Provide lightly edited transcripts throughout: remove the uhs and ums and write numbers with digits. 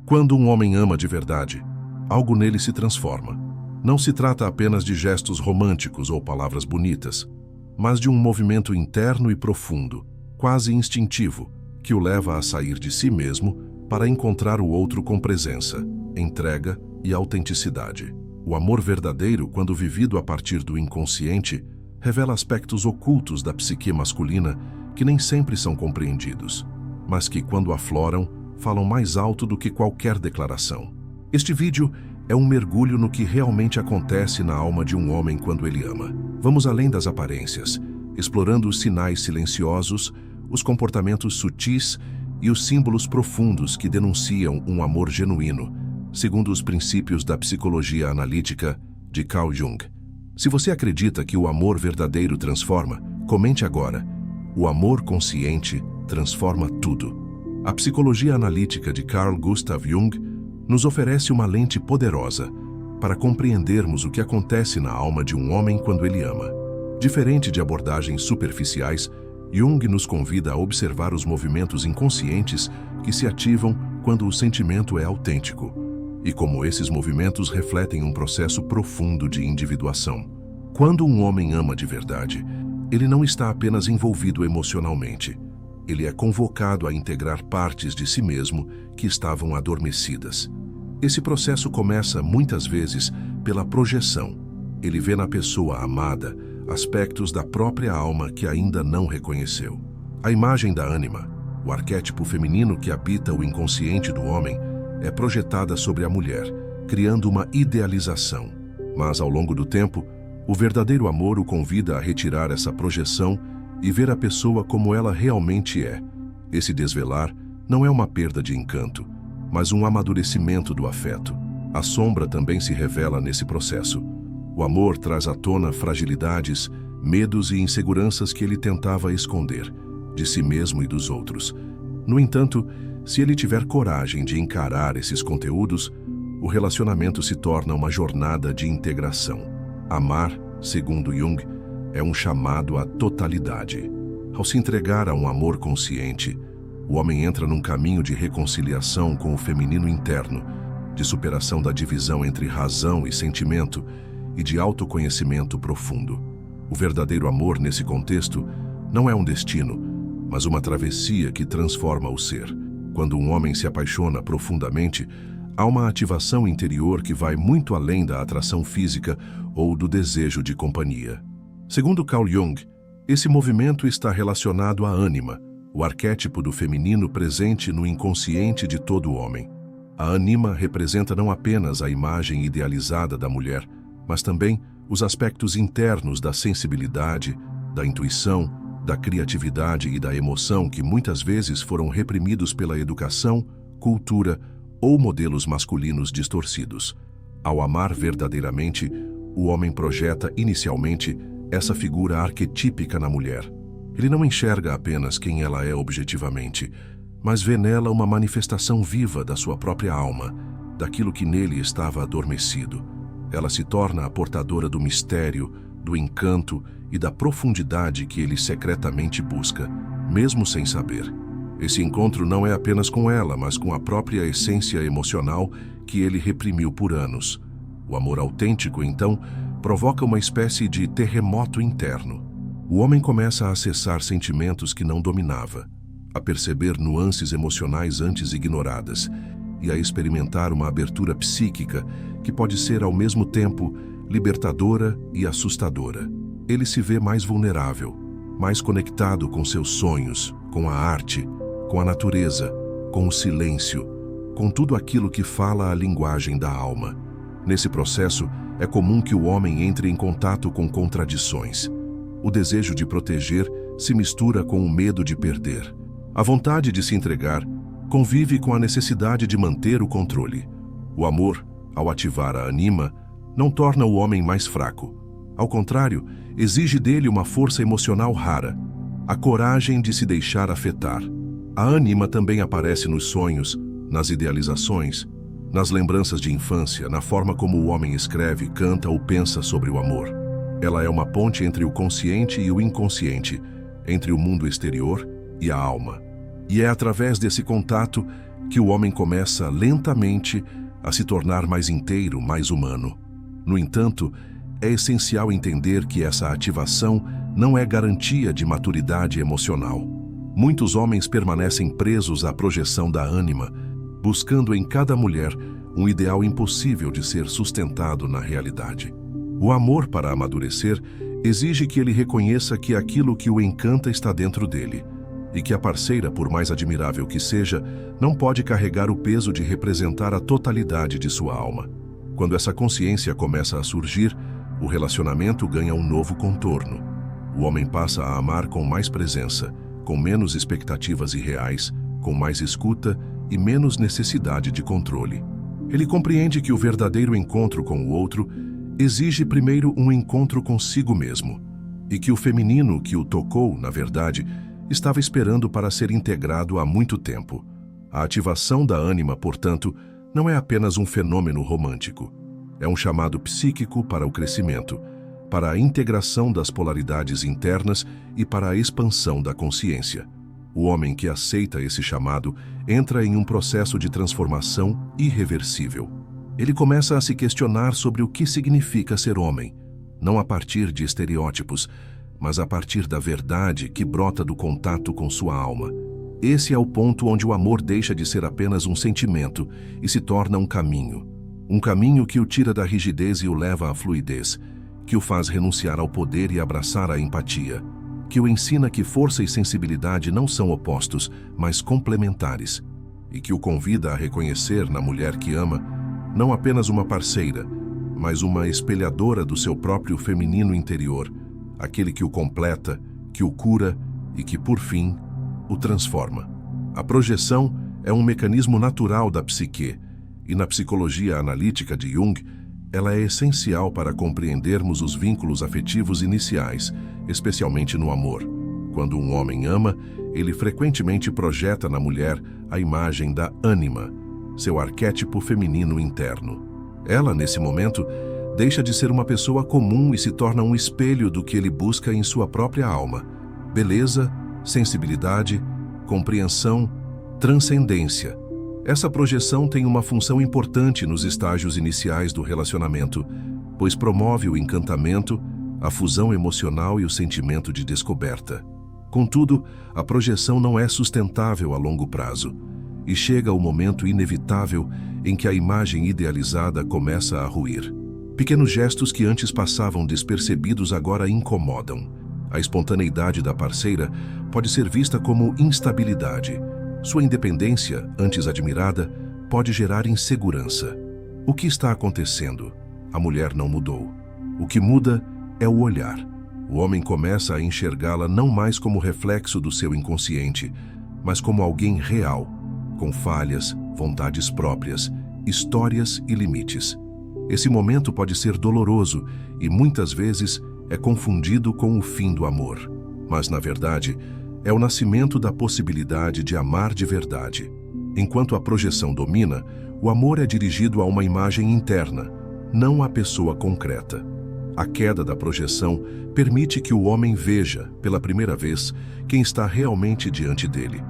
Quando um homem ama de verdade, algo nele se transforma. Não se trata apenas de gestos românticos ou palavras bonitas, mas de um movimento interno e profundo, quase instintivo, que o leva a sair de si mesmo para encontrar o outro com presença, entrega e autenticidade. O amor verdadeiro, quando vivido a partir do inconsciente, revela aspectos ocultos da psique masculina que nem sempre são compreendidos, mas que, quando afloram, falam mais alto do que qualquer declaração. Este vídeo é um mergulho no que realmente acontece na alma de um homem quando ele ama. Vamos além das aparências, explorando os sinais silenciosos, os comportamentos sutis e os símbolos profundos que denunciam um amor genuíno, segundo os princípios da psicologia analítica de Carl Jung. Se você acredita que o amor verdadeiro transforma, comente agora. O amor consciente transforma tudo. A psicologia analítica de Carl Gustav Jung nos oferece uma lente poderosa para compreendermos o que acontece na alma de um homem quando ele ama. Diferente de abordagens superficiais, Jung nos convida a observar os movimentos inconscientes que se ativam quando o sentimento é autêntico, e como esses movimentos refletem um processo profundo de individuação. Quando um homem ama de verdade, ele não está apenas envolvido emocionalmente. Ele é convocado a integrar partes de si mesmo que estavam adormecidas. Esse processo começa, muitas vezes, pela projeção. Ele vê na pessoa amada aspectos da própria alma que ainda não reconheceu. A imagem da ânima, o arquétipo feminino que habita o inconsciente do homem, é projetada sobre a mulher, criando uma idealização. Mas, ao longo do tempo, o verdadeiro amor o convida a retirar essa projeção e ver a pessoa como ela realmente é. Esse desvelar não é uma perda de encanto, mas um amadurecimento do afeto. A sombra também se revela nesse processo. O amor traz à tona fragilidades, medos e inseguranças que ele tentava esconder, de si mesmo e dos outros. No entanto, se ele tiver coragem de encarar esses conteúdos, o relacionamento se torna uma jornada de integração. Amar, segundo Jung, é um chamado à totalidade. Ao se entregar a um amor consciente, o homem entra num caminho de reconciliação com o feminino interno, de superação da divisão entre razão e sentimento e de autoconhecimento profundo. O verdadeiro amor, nesse contexto, não é um destino, mas uma travessia que transforma o ser. Quando um homem se apaixona profundamente, há uma ativação interior que vai muito além da atração física ou do desejo de companhia. Segundo Carl Jung, esse movimento está relacionado à ânima, o arquétipo do feminino presente no inconsciente de todo homem. A ânima representa não apenas a imagem idealizada da mulher, mas também os aspectos internos da sensibilidade, da intuição, da criatividade e da emoção que muitas vezes foram reprimidos pela educação, cultura ou modelos masculinos distorcidos. Ao amar verdadeiramente, o homem projeta inicialmente essa figura arquetípica na mulher. Ele não enxerga apenas quem ela é objetivamente, mas vê nela uma manifestação viva da sua própria alma, daquilo que nele estava adormecido. Ela se torna a portadora do mistério, do encanto e da profundidade que ele secretamente busca, mesmo sem saber. Esse encontro não é apenas com ela, mas com a própria essência emocional que ele reprimiu por anos. O amor autêntico, então, provoca uma espécie de terremoto interno. O homem começa a acessar sentimentos que não dominava, a perceber nuances emocionais antes ignoradas e a experimentar uma abertura psíquica que pode ser ao mesmo tempo libertadora e assustadora. Ele se vê mais vulnerável, mais conectado com seus sonhos, com a arte, com a natureza, com o silêncio, com tudo aquilo que fala a linguagem da alma. Nesse processo, é comum que o homem entre em contato com contradições. O desejo de proteger se mistura com o medo de perder. A vontade de se entregar convive com a necessidade de manter o controle. O amor, ao ativar a ânima, não torna o homem mais fraco. Ao contrário, exige dele uma força emocional rara, a coragem de se deixar afetar. A ânima também aparece nos sonhos, nas idealizações, nas lembranças de infância, na forma como o homem escreve, canta ou pensa sobre o amor. Ela é uma ponte entre o consciente e o inconsciente, entre o mundo exterior e a alma. E é através desse contato que o homem começa lentamente a se tornar mais inteiro, mais humano. No entanto, é essencial entender que essa ativação não é garantia de maturidade emocional. Muitos homens permanecem presos à projeção da ânima, buscando em cada mulher um ideal impossível de ser sustentado na realidade. O amor, para amadurecer, exige que ele reconheça que aquilo que o encanta está dentro dele, e que a parceira, por mais admirável que seja, não pode carregar o peso de representar a totalidade de sua alma. Quando essa consciência começa a surgir, o relacionamento ganha um novo contorno. O homem passa a amar com mais presença, com menos expectativas irreais, com mais escuta e menos necessidade de controle. Ele compreende que o verdadeiro encontro com o outro exige primeiro um encontro consigo mesmo, e que o feminino que o tocou, na verdade, estava esperando para ser integrado há muito tempo. A ativação da ânima, portanto, não é apenas um fenômeno romântico. É um chamado psíquico para o crescimento, para a integração das polaridades internas e para a expansão da consciência. O homem que aceita esse chamado entra em um processo de transformação irreversível. Ele começa a se questionar sobre o que significa ser homem, não a partir de estereótipos, mas a partir da verdade que brota do contato com sua alma. Esse é o ponto onde o amor deixa de ser apenas um sentimento e se torna um caminho. Um caminho que o tira da rigidez e o leva à fluidez, que o faz renunciar ao poder e abraçar a empatia, que o ensina que força e sensibilidade não são opostos, mas complementares, e que o convida a reconhecer na mulher que ama não apenas uma parceira, mas uma espelhadora do seu próprio feminino interior, aquele que o completa, que o cura e que, por fim, o transforma. A projeção é um mecanismo natural da psique, e na psicologia analítica de Jung, ela é essencial para compreendermos os vínculos afetivos iniciais, especialmente no amor. Quando um homem ama, ele frequentemente projeta na mulher a imagem da ânima, seu arquétipo feminino interno. Ela, nesse momento, deixa de ser uma pessoa comum e se torna um espelho do que ele busca em sua própria alma: beleza, sensibilidade, compreensão, transcendência. Essa projeção tem uma função importante nos estágios iniciais do relacionamento, pois promove o encantamento, a fusão emocional e o sentimento de descoberta. Contudo, a projeção não é sustentável a longo prazo, e chega o momento inevitável em que a imagem idealizada começa a ruir. Pequenos gestos que antes passavam despercebidos agora incomodam. A espontaneidade da parceira pode ser vista como instabilidade. Sua independência, antes admirada, pode gerar insegurança. O que está acontecendo? A mulher não mudou. O que muda é o olhar. O homem começa a enxergá-la não mais como reflexo do seu inconsciente, mas como alguém real, com falhas, vontades próprias, histórias e limites. Esse momento pode ser doloroso e muitas vezes é confundido com o fim do amor. Mas, na verdade, é o nascimento da possibilidade de amar de verdade. Enquanto a projeção domina, o amor é dirigido a uma imagem interna, não à pessoa concreta. A queda da projeção permite que o homem veja, pela primeira vez, quem está realmente diante dele.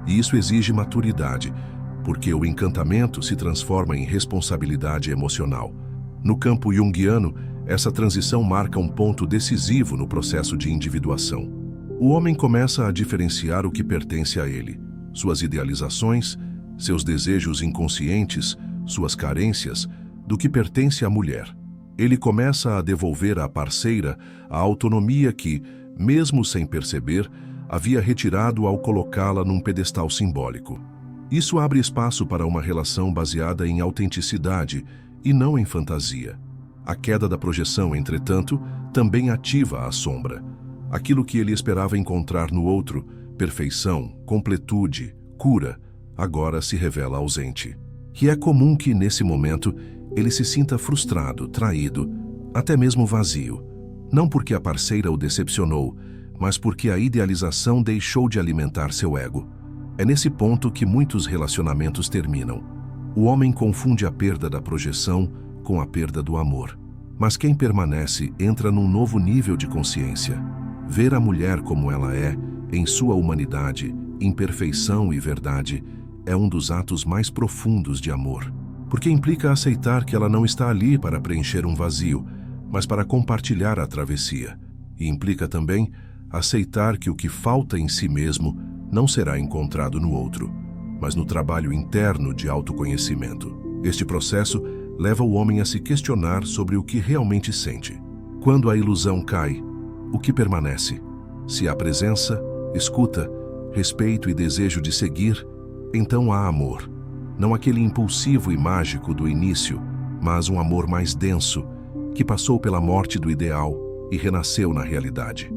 E isso exige maturidade, porque o encantamento se transforma em responsabilidade emocional. No campo junguiano, essa transição marca um ponto decisivo no processo de individuação. O homem começa a diferenciar o que pertence a ele, suas idealizações, seus desejos inconscientes, suas carências, do que pertence à mulher. Ele começa a devolver à parceira a autonomia que, mesmo sem perceber, havia retirado ao colocá-la num pedestal simbólico. Isso abre espaço para uma relação baseada em autenticidade e não em fantasia. A queda da projeção, entretanto, também ativa a sombra. Aquilo que ele esperava encontrar no outro, perfeição, completude, cura, agora se revela ausente. E é comum que, nesse momento, ele se sinta frustrado, traído, até mesmo vazio. Não porque a parceira o decepcionou, mas porque a idealização deixou de alimentar seu ego. É nesse ponto que muitos relacionamentos terminam. O homem confunde a perda da projeção com a perda do amor. Mas quem permanece entra num novo nível de consciência. Ver a mulher como ela é, em sua humanidade, imperfeição e verdade, é um dos atos mais profundos de amor, porque implica aceitar que ela não está ali para preencher um vazio, mas para compartilhar a travessia. E implica também aceitar que o que falta em si mesmo não será encontrado no outro, mas no trabalho interno de autoconhecimento. Este processo leva o homem a se questionar sobre o que realmente sente. Quando a ilusão cai, o que permanece? Se há presença, escuta, respeito e desejo de seguir, então há amor. Não aquele impulsivo e mágico do início, mas um amor mais denso, que passou pela morte do ideal e renasceu na realidade.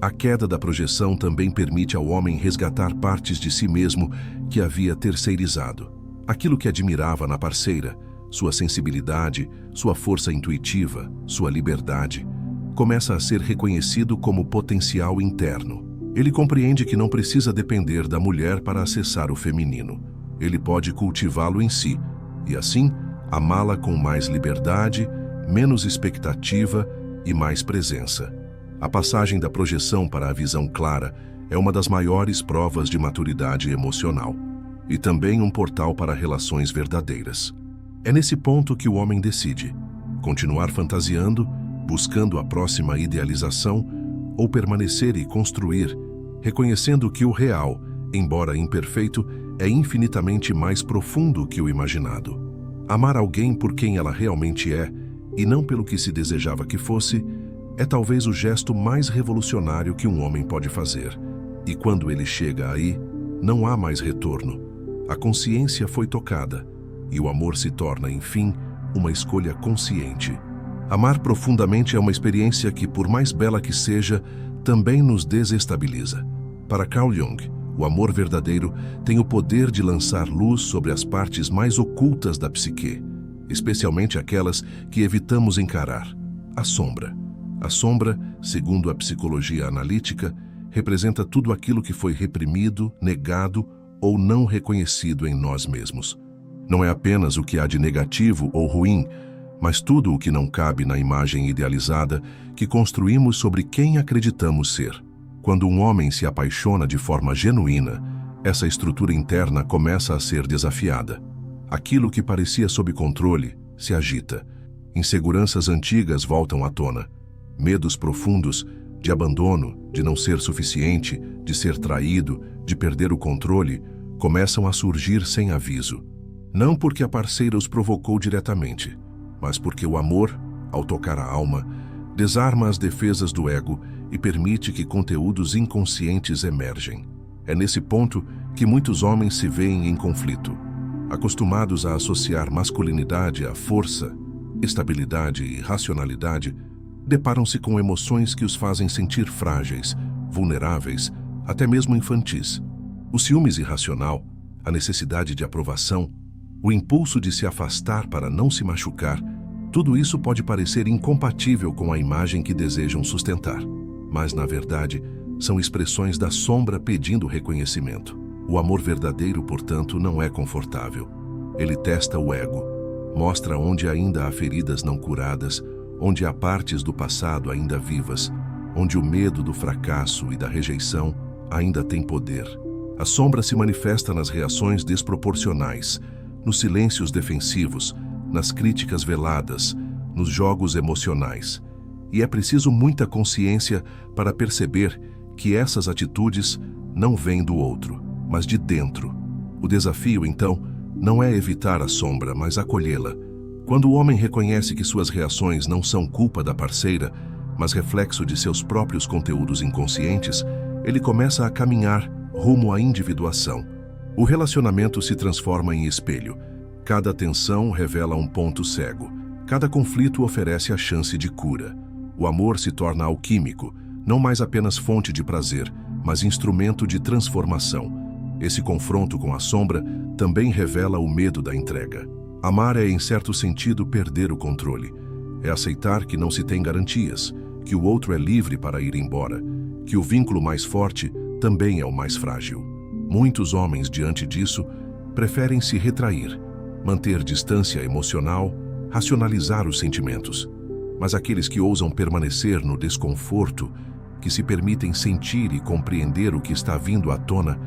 A queda da projeção também permite ao homem resgatar partes de si mesmo que havia terceirizado. Aquilo que admirava na parceira, sua sensibilidade, sua força intuitiva, sua liberdade, começa a ser reconhecido como potencial interno. Ele compreende que não precisa depender da mulher para acessar o feminino. Ele pode cultivá-lo em si e, assim, amá-la com mais liberdade, menos expectativa e mais presença. A passagem da projeção para a visão clara é uma das maiores provas de maturidade emocional e também um portal para relações verdadeiras. É nesse ponto que o homem decide continuar fantasiando, buscando a próxima idealização, ou permanecer e construir, reconhecendo que o real, embora imperfeito, é infinitamente mais profundo que o imaginado. Amar alguém por quem ela realmente é, e não pelo que se desejava que fosse, é talvez o gesto mais revolucionário que um homem pode fazer. E quando ele chega aí, não há mais retorno. A consciência foi tocada, e o amor se torna, enfim, uma escolha consciente. Amar profundamente é uma experiência que, por mais bela que seja, também nos desestabiliza. Para Carl Jung, o amor verdadeiro tem o poder de lançar luz sobre as partes mais ocultas da psique, especialmente aquelas que evitamos encarar. A sombra. A sombra, segundo a psicologia analítica, representa tudo aquilo que foi reprimido, negado ou não reconhecido em nós mesmos. Não é apenas o que há de negativo ou ruim, mas tudo o que não cabe na imagem idealizada que construímos sobre quem acreditamos ser. Quando um homem se apaixona de forma genuína, essa estrutura interna começa a ser desafiada. Aquilo que parecia sob controle se agita. Inseguranças antigas voltam à tona. Medos profundos de abandono, de não ser suficiente, de ser traído, de perder o controle, começam a surgir sem aviso. Não porque a parceira os provocou diretamente, mas porque o amor, ao tocar a alma, desarma as defesas do ego e permite que conteúdos inconscientes emergem. É nesse ponto que muitos homens se veem em conflito. Acostumados a associar masculinidade à força, estabilidade e racionalidade, deparam-se com emoções que os fazem sentir frágeis, vulneráveis, até mesmo infantis. O ciúmes irracional, a necessidade de aprovação, o impulso de se afastar para não se machucar, tudo isso pode parecer incompatível com a imagem que desejam sustentar. Mas, na verdade, são expressões da sombra pedindo reconhecimento. O amor verdadeiro, portanto, não é confortável. Ele testa o ego, mostra onde ainda há feridas não curadas, onde há partes do passado ainda vivas, onde o medo do fracasso e da rejeição ainda tem poder. A sombra se manifesta nas reações desproporcionais, nos silêncios defensivos, nas críticas veladas, nos jogos emocionais. E é preciso muita consciência para perceber que essas atitudes não vêm do outro, mas de dentro. O desafio, então, não é evitar a sombra, mas acolhê-la. Quando o homem reconhece que suas reações não são culpa da parceira, mas reflexo de seus próprios conteúdos inconscientes, ele começa a caminhar rumo à individuação. O relacionamento se transforma em espelho. Cada tensão revela um ponto cego. Cada conflito oferece a chance de cura. O amor se torna alquímico, não mais apenas fonte de prazer, mas instrumento de transformação. Esse confronto com a sombra também revela o medo da entrega. Amar é, em certo sentido, perder o controle. É aceitar que não se tem garantias, que o outro é livre para ir embora, que o vínculo mais forte também é o mais frágil. Muitos homens, diante disso, preferem se retrair, manter distância emocional, racionalizar os sentimentos. Mas aqueles que ousam permanecer no desconforto, que se permitem sentir e compreender o que está vindo à tona,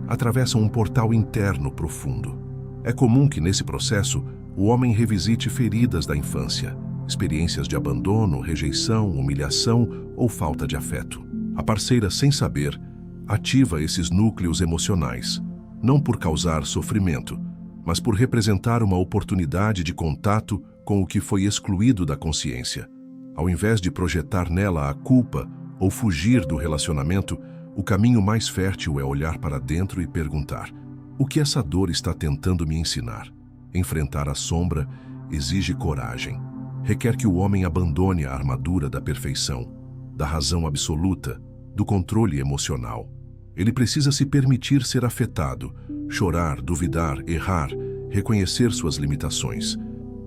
atravessam um portal interno profundo. É comum que, nesse processo, o homem revisite feridas da infância, experiências de abandono, rejeição, humilhação ou falta de afeto. A parceira, sem saber, ativa esses núcleos emocionais, não por causar sofrimento, mas por representar uma oportunidade de contato com o que foi excluído da consciência. Ao invés de projetar nela a culpa ou fugir do relacionamento, o caminho mais fértil é olhar para dentro e perguntar: o que essa dor está tentando me ensinar? Enfrentar a sombra exige coragem. Requer que o homem abandone a armadura da perfeição, da razão absoluta, do controle emocional. Ele precisa se permitir ser afetado, chorar, duvidar, errar, reconhecer suas limitações.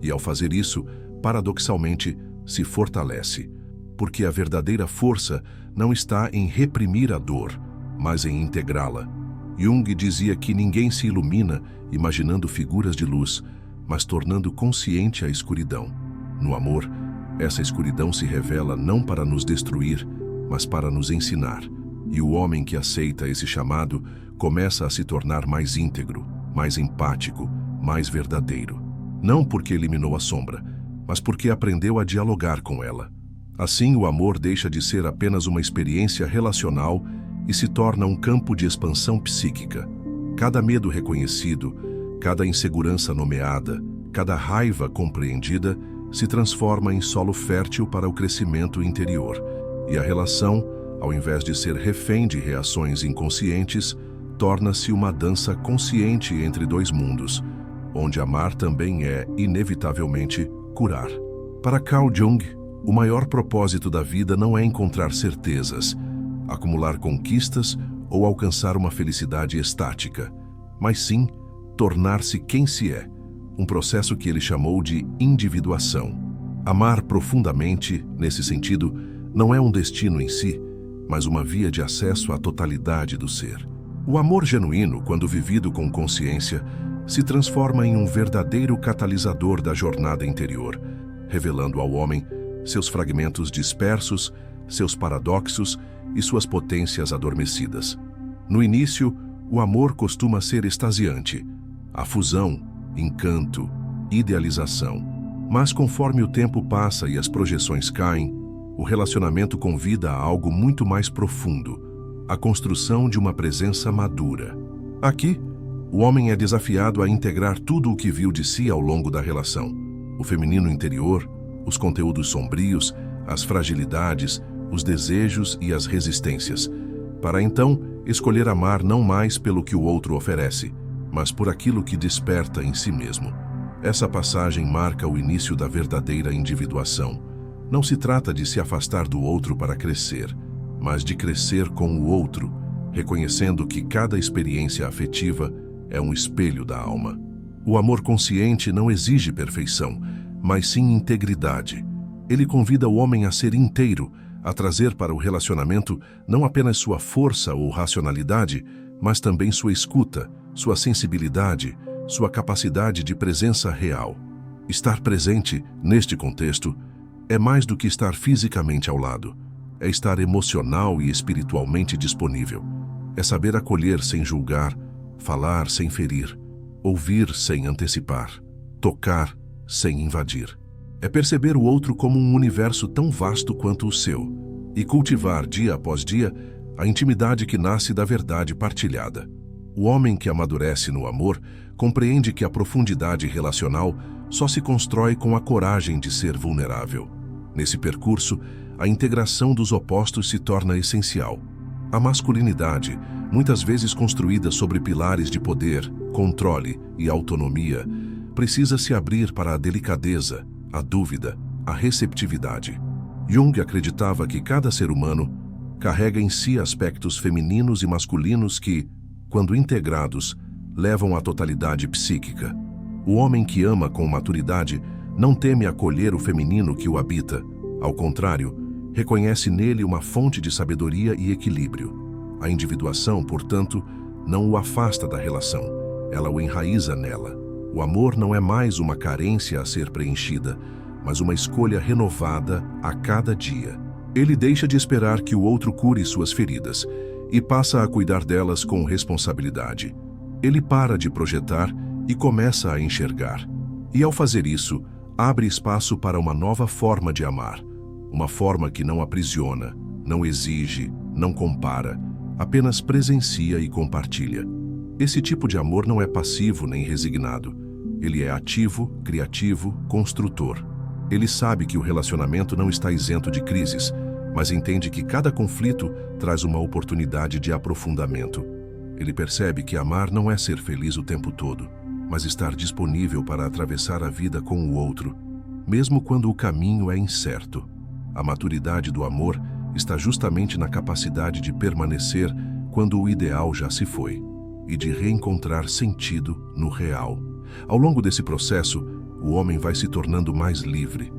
E ao fazer isso, paradoxalmente, se fortalece, porque a verdadeira força não está em reprimir a dor, mas em integrá-la. Jung dizia que ninguém se ilumina imaginando figuras de luz, mas tornando consciente a escuridão. No amor, essa escuridão se revela não para nos destruir, mas para nos ensinar. E o homem que aceita esse chamado começa a se tornar mais íntegro, mais empático, mais verdadeiro. Não porque eliminou a sombra, mas porque aprendeu a dialogar com ela. Assim, o amor deixa de ser apenas uma experiência relacional e se torna um campo de expansão psíquica. Cada medo reconhecido, cada insegurança nomeada, cada raiva compreendida se transforma em solo fértil para o crescimento interior. E a relação, ao invés de ser refém de reações inconscientes, torna-se uma dança consciente entre dois mundos, onde amar também é, inevitavelmente, curar. Para Carl Jung, o maior propósito da vida não é encontrar certezas, acumular conquistas ou alcançar uma felicidade estática, mas sim tornar-se quem se é, um processo que ele chamou de individuação. Amar profundamente, nesse sentido, não é um destino em si, mas uma via de acesso à totalidade do ser. O amor genuíno, quando vivido com consciência, se transforma em um verdadeiro catalisador da jornada interior, revelando ao homem seus fragmentos dispersos, seus paradoxos e suas potências adormecidas. No início, o amor costuma ser extasiante, a fusão, encanto, idealização. Mas conforme o tempo passa e as projeções caem, o relacionamento convida a algo muito mais profundo, a construção de uma presença madura. Aqui, o homem é desafiado a integrar tudo o que viu de si ao longo da relação: o feminino interior, os conteúdos sombrios, as fragilidades, os desejos e as resistências, para então escolher amar não mais pelo que o outro oferece, mas por aquilo que desperta em si mesmo. Essa passagem marca o início da verdadeira individuação. Não se trata de se afastar do outro para crescer, mas de crescer com o outro, reconhecendo que cada experiência afetiva é um espelho da alma. O amor consciente não exige perfeição, mas sim integridade. Ele convida o homem a ser inteiro, a trazer para o relacionamento não apenas sua força ou racionalidade, mas também sua escuta, sua sensibilidade, sua capacidade de presença real. Estar presente, neste contexto, é mais do que estar fisicamente ao lado. É estar emocional e espiritualmente disponível. É saber acolher sem julgar, falar sem ferir, ouvir sem antecipar, tocar sem invadir. É perceber o outro como um universo tão vasto quanto o seu e cultivar dia após dia a intimidade que nasce da verdade partilhada. O homem que amadurece no amor compreende que a profundidade relacional só se constrói com a coragem de ser vulnerável. Nesse percurso, a integração dos opostos se torna essencial. A masculinidade, muitas vezes construída sobre pilares de poder, controle e autonomia, precisa se abrir para a delicadeza, a dúvida, a receptividade. Jung acreditava que cada ser humano carrega em si aspectos femininos e masculinos que, quando integrados, levam à totalidade psíquica. O homem que ama com maturidade não teme acolher o feminino que o habita. Ao contrário, reconhece nele uma fonte de sabedoria e equilíbrio. A individuação, portanto, não o afasta da relação, ela o enraiza nela. O amor não é mais uma carência a ser preenchida, mas uma escolha renovada a cada dia. Ele deixa de esperar que o outro cure suas feridas e passa a cuidar delas com responsabilidade. Ele para de projetar e começa a enxergar. E ao fazer isso, abre espaço para uma nova forma de amar. Uma forma que não aprisiona, não exige, não compara, apenas presencia e compartilha. Esse tipo de amor não é passivo nem resignado. Ele é ativo, criativo, construtor. Ele sabe que o relacionamento não está isento de crises, mas entende que cada conflito traz uma oportunidade de aprofundamento. Ele percebe que amar não é ser feliz o tempo todo, mas estar disponível para atravessar a vida com o outro, mesmo quando o caminho é incerto. A maturidade do amor está justamente na capacidade de permanecer quando o ideal já se foi, e de reencontrar sentido no real. Ao longo desse processo, o homem vai se tornando mais livre,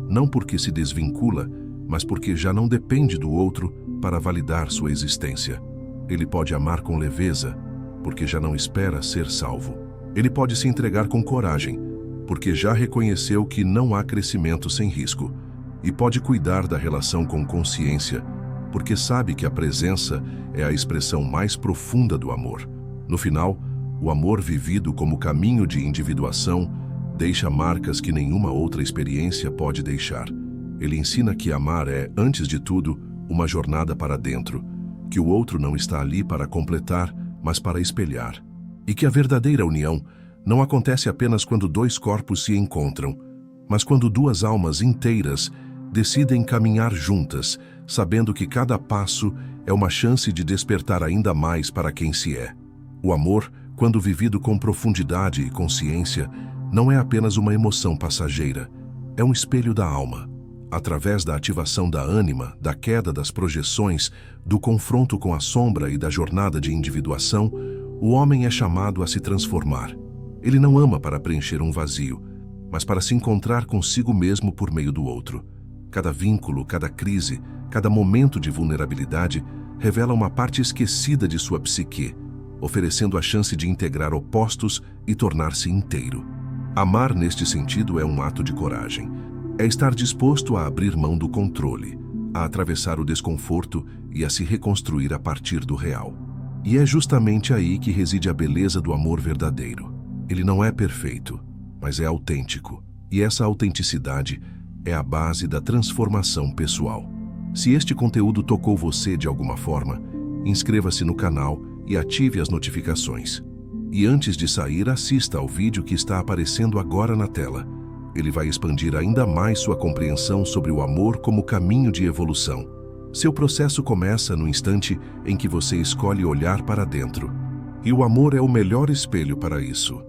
não porque se desvincula, mas porque já não depende do outro para validar sua existência. Ele pode amar com leveza, porque já não espera ser salvo. Ele pode se entregar com coragem, porque já reconheceu que não há crescimento sem risco. E pode cuidar da relação com consciência, porque sabe que a presença é a expressão mais profunda do amor. No final, o amor vivido como caminho de individuação deixa marcas que nenhuma outra experiência pode deixar. Ele ensina que amar é, antes de tudo, uma jornada para dentro, que o outro não está ali para completar, mas para espelhar. E que a verdadeira união não acontece apenas quando dois corpos se encontram, mas quando duas almas inteiras decidem caminhar juntas, sabendo que cada passo é uma chance de despertar ainda mais para quem se é. O amor, quando vivido com profundidade e consciência, não é apenas uma emoção passageira, é um espelho da alma. Através da ativação da ânima, da queda das projeções, do confronto com a sombra e da jornada de individuação, o homem é chamado a se transformar. Ele não ama para preencher um vazio, mas para se encontrar consigo mesmo por meio do outro. Cada vínculo, cada crise, cada momento de vulnerabilidade revela uma parte esquecida de sua psique, oferecendo a chance de integrar opostos e tornar-se inteiro. Amar neste sentido é um ato de coragem. É estar disposto a abrir mão do controle, a atravessar o desconforto e a se reconstruir a partir do real. E é justamente aí que reside a beleza do amor verdadeiro. Ele não é perfeito, mas é autêntico. E essa autenticidade é a base da transformação pessoal. Se este conteúdo tocou você de alguma forma, inscreva-se no canal e ative as notificações. E antes de sair, assista ao vídeo que está aparecendo agora na tela. Ele vai expandir ainda mais sua compreensão sobre o amor como caminho de evolução. Seu processo começa no instante em que você escolhe olhar para dentro. E o amor é o melhor espelho para isso.